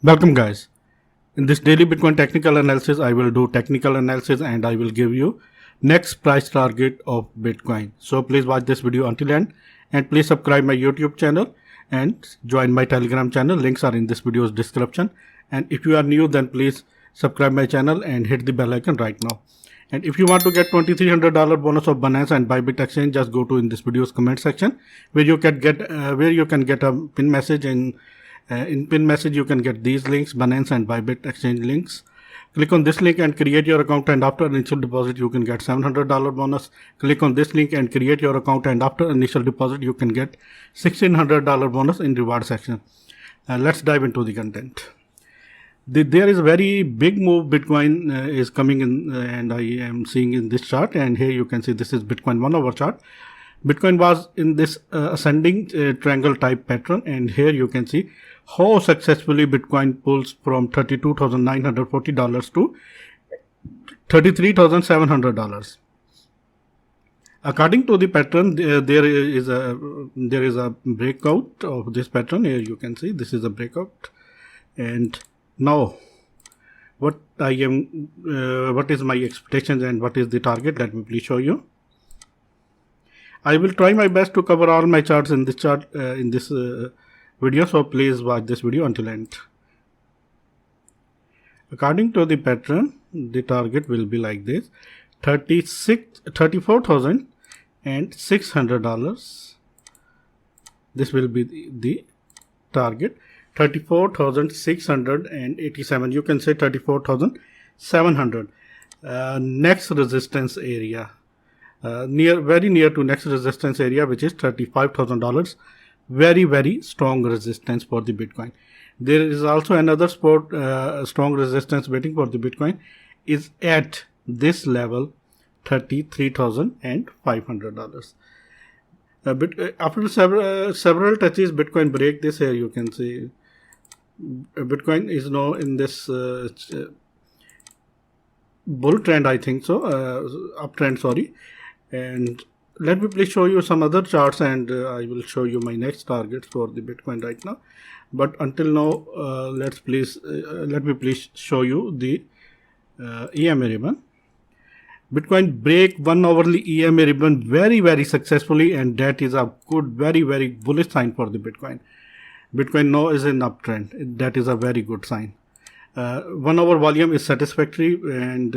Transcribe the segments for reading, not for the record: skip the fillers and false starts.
Welcome guys. In this daily Bitcoin technical analysis, I will do technical analysis and I will give you next price target of Bitcoin. So please watch this video until end and please subscribe my YouTube channel and join my Telegram channel. Links are in this video's description. And if you are new, then please subscribe my channel and hit the bell icon right now. And if you want to get $2,300 bonus of Binance and Bybit Exchange, just go to in this video's comment section where you can get a pin message and in pin message you can get these links, Binance and Bybit Exchange links. Click on this link and create your account, and after initial deposit you can get $700 bonus. Click on this link and create your account, and after initial deposit you can get $1,600 bonus in reward section. Let's dive into the content. There is a very big move. Bitcoin is coming in, and I am seeing in this chart, and here you can see this is Bitcoin 1 hour chart. Bitcoin was in this ascending triangle type pattern, and here you can see how successfully Bitcoin pulls from $32,940 to $33,700. According to the pattern, there is a breakout of this pattern. Here you can see this is a breakout, and now what is my expectations and what is the target? Let me please show you. I will try my best to cover all my charts in this video, so please watch this video until end. According to the pattern, the target will be like this: $34,600. This will be the target. 34,687. You can say 34,700. Next resistance area. Very near to next resistance area, which is $35,000. Very strong resistance for the Bitcoin. There is also another strong resistance waiting for the Bitcoin is at this level, $33,500. After several touches, Bitcoin break this. Here you can see Bitcoin is now in this bull trend, I think so, uptrend, sorry. And let me please show you some other charts, and I will show you my next targets for the Bitcoin right now. But until now, let me please show you the EMA ribbon. Bitcoin break 1 hourly EMA ribbon very successfully, and that is a good, very bullish sign for the Bitcoin. Bitcoin now is in uptrend. That is a very good sign. 1 hour volume is satisfactory, and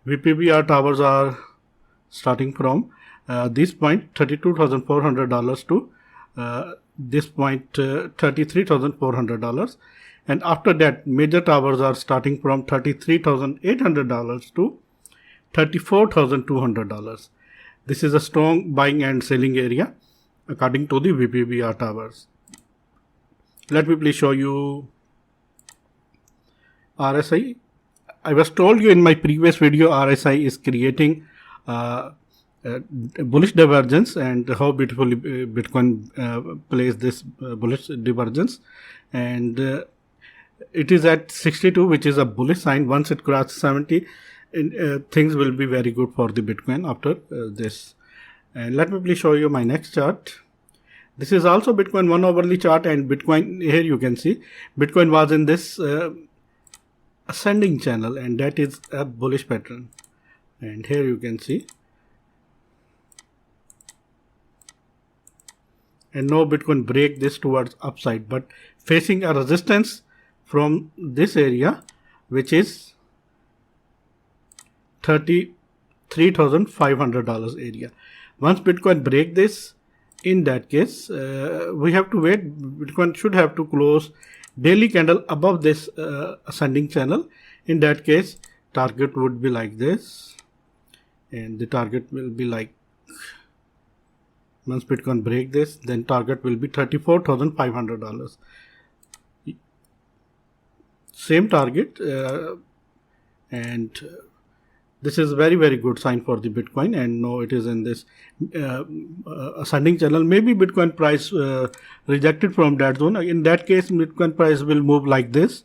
VPBR towers are starting from this point $32,400 to this point $33,400, and after that major towers are starting from $33,800 to $34,200. This is a strong buying and selling area according to the VPBR towers. Let me please show you RSI. I was told you in my previous video RSI is creating bullish divergence, and how beautifully Bitcoin plays this bullish divergence, and it is at 62, which is a bullish sign. Once it crosses 70, things will be very good for the Bitcoin after this. And let me please show you my next chart. This is also Bitcoin 1 hourly chart, and Bitcoin, here you can see Bitcoin was in this ascending channel, and that is a bullish pattern. And here you can see, and now Bitcoin break this towards upside, but facing a resistance from this area, which is $33,500 area. Once Bitcoin break this, in that case, we have to wait. Bitcoin should have to close daily candle above this ascending channel. In that case, target would be like this, and the target will be like, once Bitcoin break this, then target will be $34,500. Same target, and this is very good sign for the Bitcoin, and now it is in this ascending channel. Maybe Bitcoin price rejected from that zone. In that case, Bitcoin price will move like this.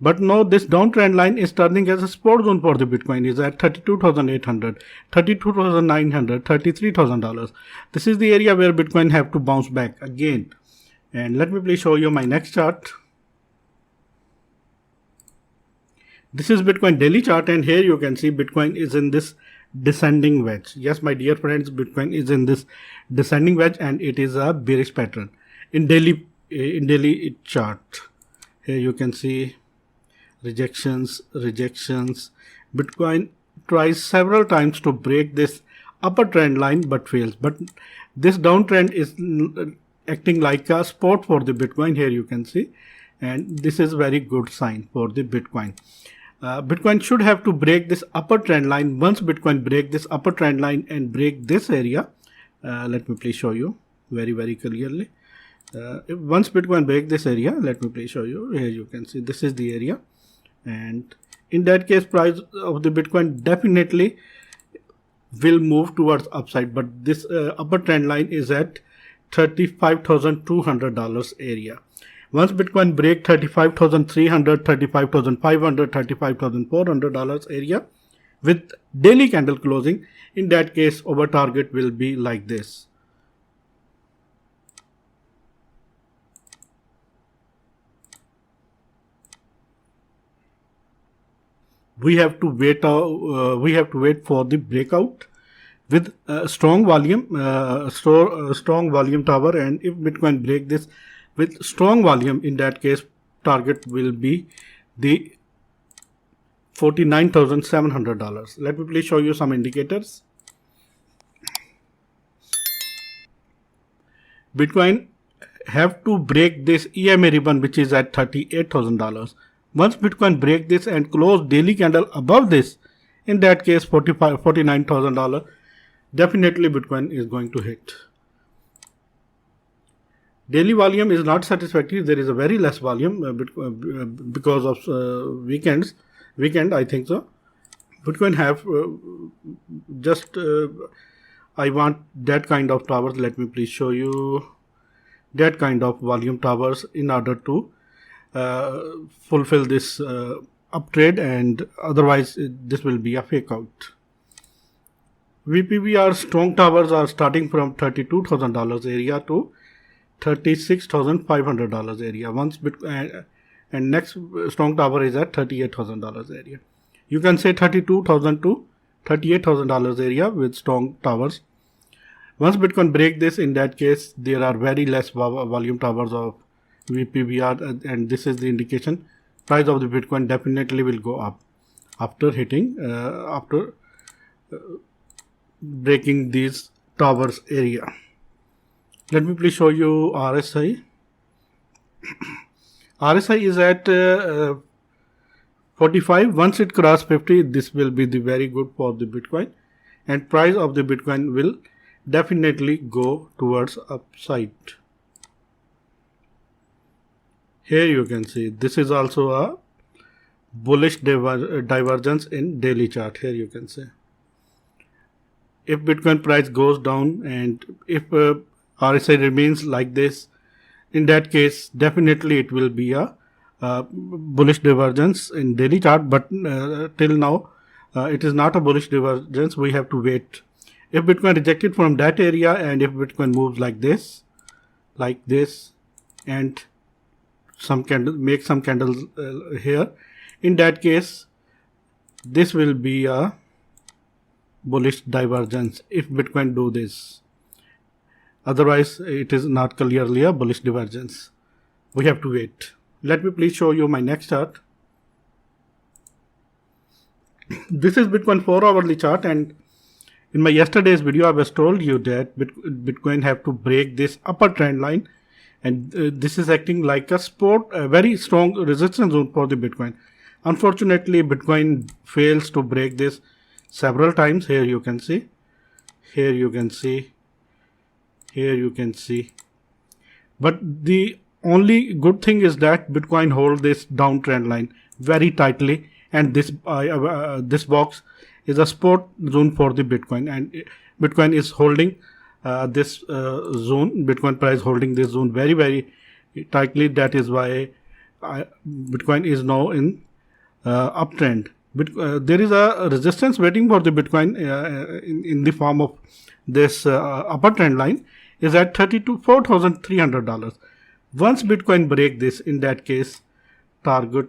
But now this downtrend line is turning as a support zone for the Bitcoin, is at $32,800, $32,900, $33,000. This is the area where Bitcoin have to bounce back again. And let me please show you my next chart. This is Bitcoin daily chart, and here you can see Bitcoin is in this descending wedge. Yes, my dear friends, Bitcoin is in this descending wedge and it is a bearish pattern in daily chart. Here you can see rejections. Bitcoin tries several times to break this upper trend line but fails. But this downtrend is acting like a support for the Bitcoin. Here you can see, and this is very good sign for the Bitcoin. Bitcoin should have to break this upper trend line. Once Bitcoin break this upper trend line and break this area, let me please show you very clearly. Once Bitcoin break this area, let me please show you. Here you can see this is the area, and in that case price of the Bitcoin definitely will move towards upside. But this upper trend line is at $35,200 area. Once Bitcoin break $35,300, $35,500, $35,400 area with daily candle closing, in that case our target will be like this. We have to wait for the breakout with strong volume, strong volume tower, and if Bitcoin break this with strong volume, in that case target will be the $49,700. Let me please show you some indicators. Bitcoin have to break this EMA ribbon, which is at $38,000. Once Bitcoin break this and close daily candle above this, in that case $49,000, definitely Bitcoin is going to hit. Daily volume is not satisfactory. There is a very less volume because of weekend, I think so. Bitcoin have I want that kind of towers. Let me please show you that kind of volume towers in order to fulfill this uptrade, and otherwise this will be a fake out. VPBR strong towers are starting from $32,000 area to $36,500 area. Once Bitcoin and next strong tower is at $38,000 area. You can say $32,000 to $38,000 area with strong towers. Once Bitcoin break this, in that case there are very less volume towers of VPBR, and this is the indication price of the Bitcoin definitely will go up after hitting breaking these towers area. Let me please show you RSI. RSI is at 45. Once it cross 50, this will be the very good for the Bitcoin, and price of the Bitcoin will definitely go towards upside. Here you can see this is also a bullish divergence in daily chart. Here you can see if Bitcoin price goes down and if RSI remains like this, in that case definitely it will be a bullish divergence in daily chart, but till now it is not a bullish divergence. We have to wait. If Bitcoin rejected from that area and if Bitcoin moves like this and make some candles here, in that case this will be a bullish divergence if Bitcoin do this. Otherwise it is not clearly a bullish divergence. We have to wait. Let me please show you my next chart. This is Bitcoin 4-hourly chart, and in my yesterday's video I was told you that Bitcoin have to break this upper trend line, and this is acting like a very strong resistance zone for the Bitcoin. Unfortunately Bitcoin fails to break this several times. Here you can see, here you can see, here you can see. But the only good thing is that Bitcoin hold this downtrend line very tightly, and this box is a support zone for the Bitcoin, and Bitcoin is holding this zone. Bitcoin price holding this zone very tightly. That is why Bitcoin is now in uptrend. There is a resistance waiting for the Bitcoin in the form of this upper trend line is at $4,300. Once Bitcoin break this, in that case, target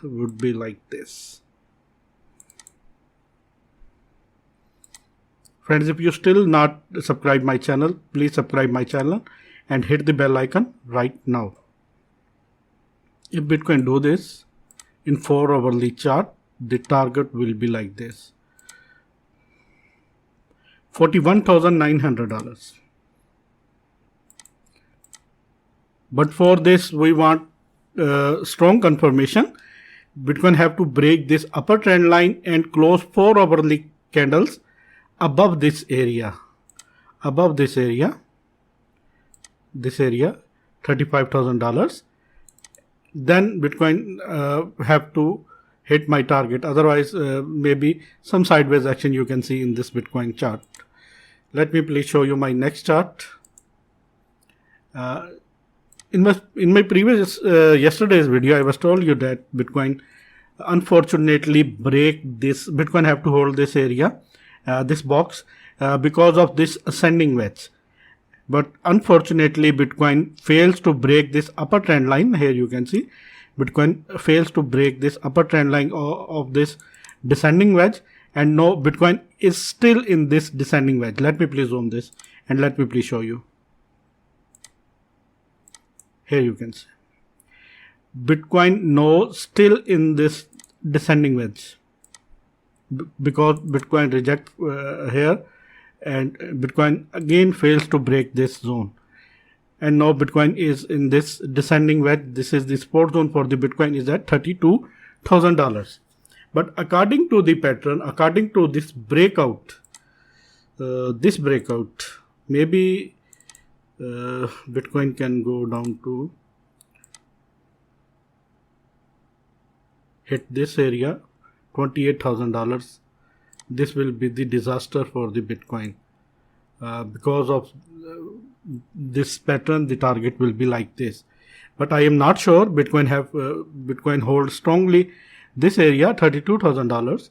would be like this. Friends, if you still not subscribe my channel, please subscribe my channel and hit the bell icon right now. If Bitcoin do this in 4 hourly chart, the target will be like this, $41,900. But for this, we want strong confirmation. Bitcoin have to break this upper trend line and close 4 hourly candles above this area, $35,000. Then Bitcoin have to hit my target. Otherwise, maybe some sideways action you can see in this Bitcoin chart. Let me please show you my next chart. In my previous yesterday's video, I was told you that Bitcoin unfortunately break this. Bitcoin have to hold this area, this box, because of this ascending wedge. But unfortunately, Bitcoin fails to break this upper trend line. Here you can see Bitcoin fails to break this upper trend line of this descending wedge. And no, Bitcoin is still in this descending wedge. Let me please zoom this and let me please show you. Here you can see Bitcoin no still in this descending wedge, because Bitcoin reject here, and Bitcoin again fails to break this zone, and now Bitcoin is in this descending wedge. This is the support zone for the Bitcoin is at $32,000. But according to the pattern, according to this breakout, maybe Bitcoin can go down to hit this area, $28,000. This will be the disaster for the Bitcoin. Because of this pattern, the target will be like this. But I am not sure. Bitcoin hold strongly this area, $32,000,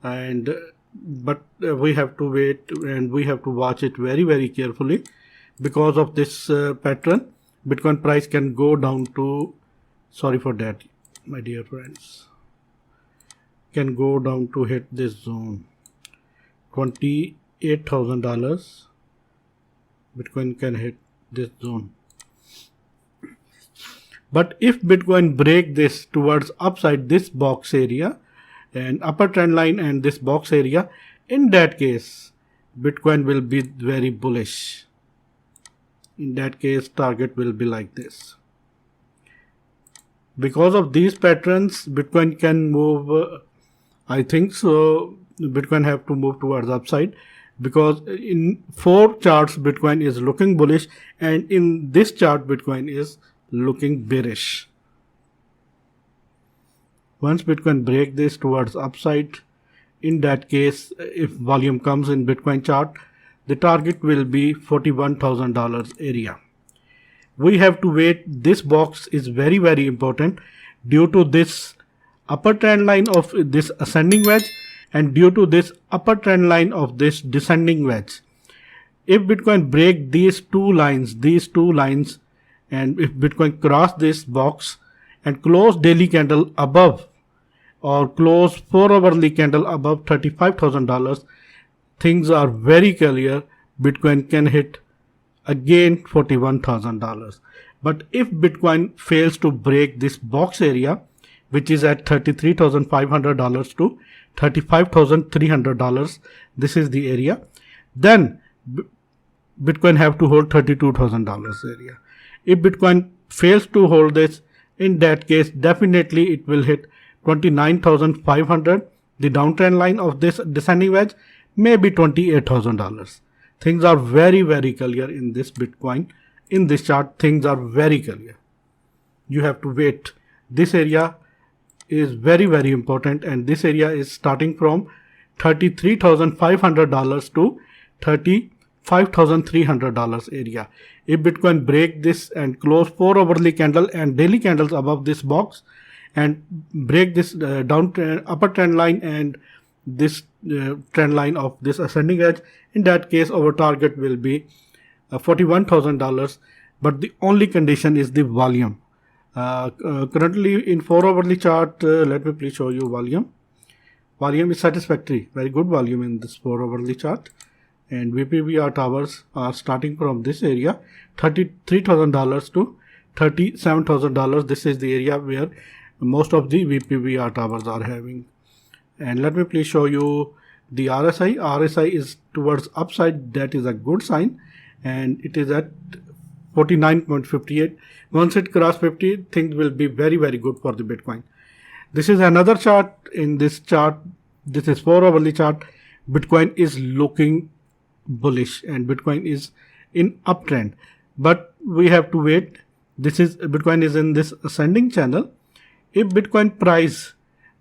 and but we have to wait and we have to watch it very, very carefully. Because of this pattern, Bitcoin price can go down to, sorry for that, my dear friends, can go down to hit this zone, $28,000. Bitcoin can hit this zone. But if Bitcoin break this towards upside, this box area and upper trend line and this box area, in that case, Bitcoin will be very bullish. In that case, target will be like this. Because of these patterns, Bitcoin can move, I think so, Bitcoin have to move towards upside, because in 4 charts, Bitcoin is looking bullish, and in this chart, Bitcoin is looking bearish. Once Bitcoin break this towards upside, in that case, if volume comes in Bitcoin chart, the target will be $41,000 area. We have to wait. This box is very, very important due to this upper trend line of this ascending wedge and due to this upper trend line of this descending wedge. If Bitcoin break these two lines, and if Bitcoin cross this box and close daily candle above or close 4 hourly candle above $35,000, things are very clear. Bitcoin can hit again $41,000. But if Bitcoin fails to break this box area, which is at $33,500 to $35,300, this is the area, then Bitcoin have to hold $32,000 area. If Bitcoin fails to hold this, in that case, definitely it will hit 29,500. The downtrend line of this descending wedge may be $28,000. Things are very, very clear in this Bitcoin. In this chart, things are very clear. You have to wait. This area is very, very important, and this area is starting from $33,500 to $35,300 area. If Bitcoin break this and close 4 hourly candle and daily candles above this box and break this upper trend line and this trend line of this ascending edge, in that case our target will be $41,000. but the only condition is the volume. Currently in 4 hourly chart, let me please show you volume. Volume is satisfactory, very good volume in this 4 hourly chart, and VPVR towers are starting from this area, $33,000 to $37,000. This is the area where most of the VPVR towers are having. And let me please show you the RSI. RSI is towards upside, that is a good sign, and it is at 49.58. Once it cross 50, things will be very, very good for the Bitcoin. This is another chart. In this chart, this is 4 hourly chart. Bitcoin is looking bullish and Bitcoin is in uptrend, but we have to wait. Bitcoin is in this ascending channel. If Bitcoin price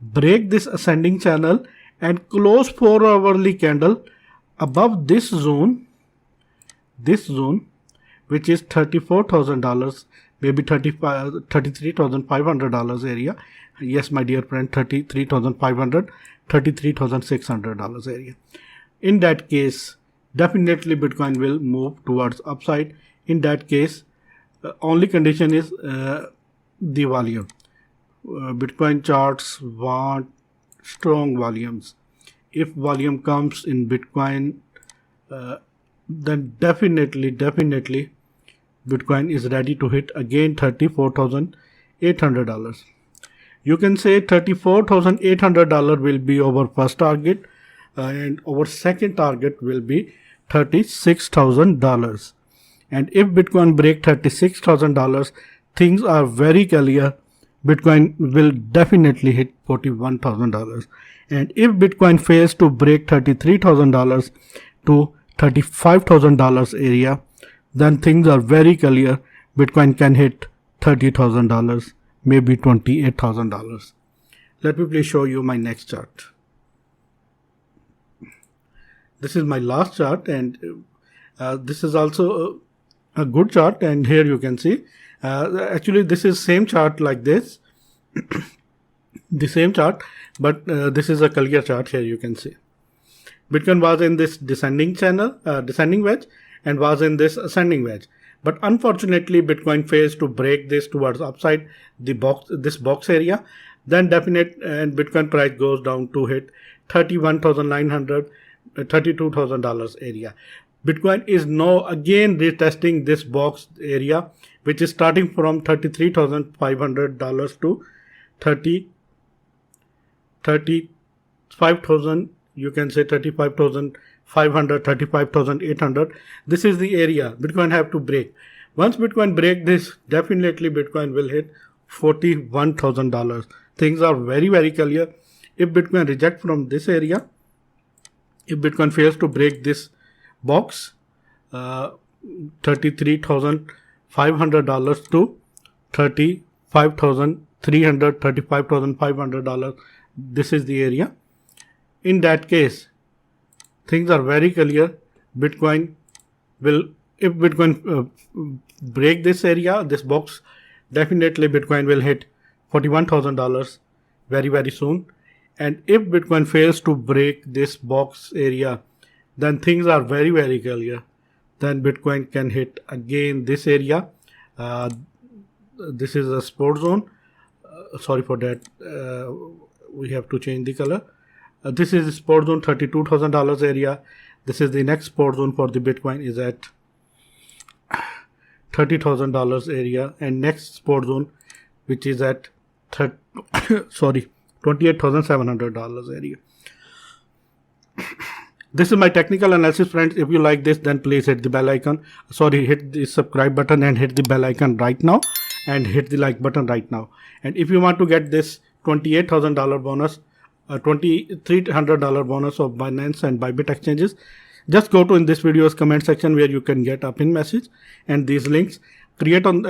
break this ascending channel and close 4 hourly candle above this zone, which is $34,000, maybe $33,500 area. Yes, my dear friend, $33,500, $33,600 area. In that case, definitely Bitcoin will move towards upside. In that case, only condition is the volume. Bitcoin charts want strong volumes. If volume comes in Bitcoin, then definitely Bitcoin is ready to hit again $34,800. You can say $34,800 will be our first target, and our second target will be $36,000. And if Bitcoin break $36,000, things are very clear. Bitcoin will definitely hit $41,000. And if Bitcoin fails to break $33,000 to $35,000 area, then things are very clear. Bitcoin can hit $30,000, maybe $28,000. Let me please show you my next chart. This is my last chart, and this is also a good chart. And here you can see, actually this is same chart like this, the same chart, but this is a clear chart. Here you can see Bitcoin was in this descending channel, descending wedge, and was in this ascending wedge. But unfortunately, Bitcoin fails to break this towards upside, this box area. Then and Bitcoin price goes down to hit $31,900, $32,000 area. Bitcoin is now again retesting this box area, which is starting from $33,500 to $35,000. You can say $35,500, $35,800. This is the area Bitcoin have to break. Once Bitcoin break this, definitely Bitcoin will hit $41,000. Things are very, very clear. If Bitcoin reject from this area, if Bitcoin fails to break this box, $33,500 to $35,300, $35,500, this is the area. In that case, things are very clear. Bitcoin will, if Bitcoin break this area, this box, definitely Bitcoin will hit $41,000 very, very soon. And if Bitcoin fails to break this box area, then things are very, very clear. Then Bitcoin can hit again this area. This is a support zone. Sorry for that. We have to change the color. This is support zone, $32,000 area. This is the next support zone for the Bitcoin is at $30,000 area, and next support zone, which is at $28,700 area. This is my technical analysis, friends. If you like this, then please hit the bell icon. Hit the subscribe button and hit the bell icon right now, and hit the like button right now. And if you want to get this $28,000 bonus, $2,300 bonus of Binance and Bybit exchanges, just go to in this video's comment section where you can get a pin message and these links. Click on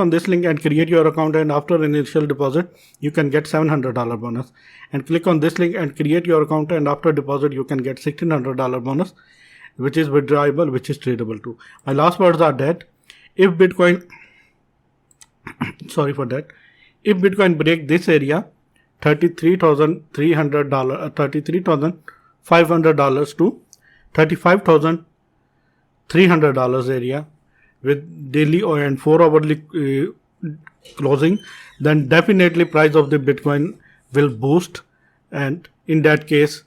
this link and create your account, and after initial deposit you can get $700 bonus. And click on this link and create your account, and after deposit you can get $1,600 bonus, which is withdrawable, which is tradable too. My last words are that if Bitcoin if Bitcoin break this area, $33,500 to $35,300 area, with daily and 4 hourly closing, then definitely price of the Bitcoin will boost, and in that case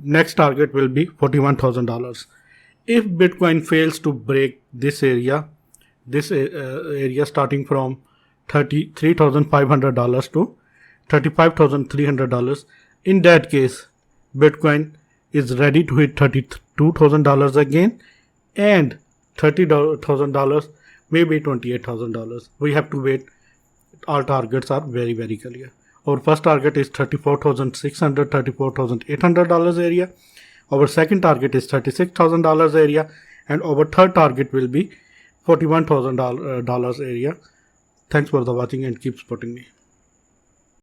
next target will be $41,000. If Bitcoin fails to break this area, starting from $33,500 to $35,300, in that case Bitcoin is ready to hit $32,000 again, and $30,000, maybe $28,000. We have to wait. Our targets are very, very clear. Our first target is $34,600, $34,800 area. Our second target is $36,000 area, and our third target will be $41,000 area. Thanks for the watching and keep supporting me.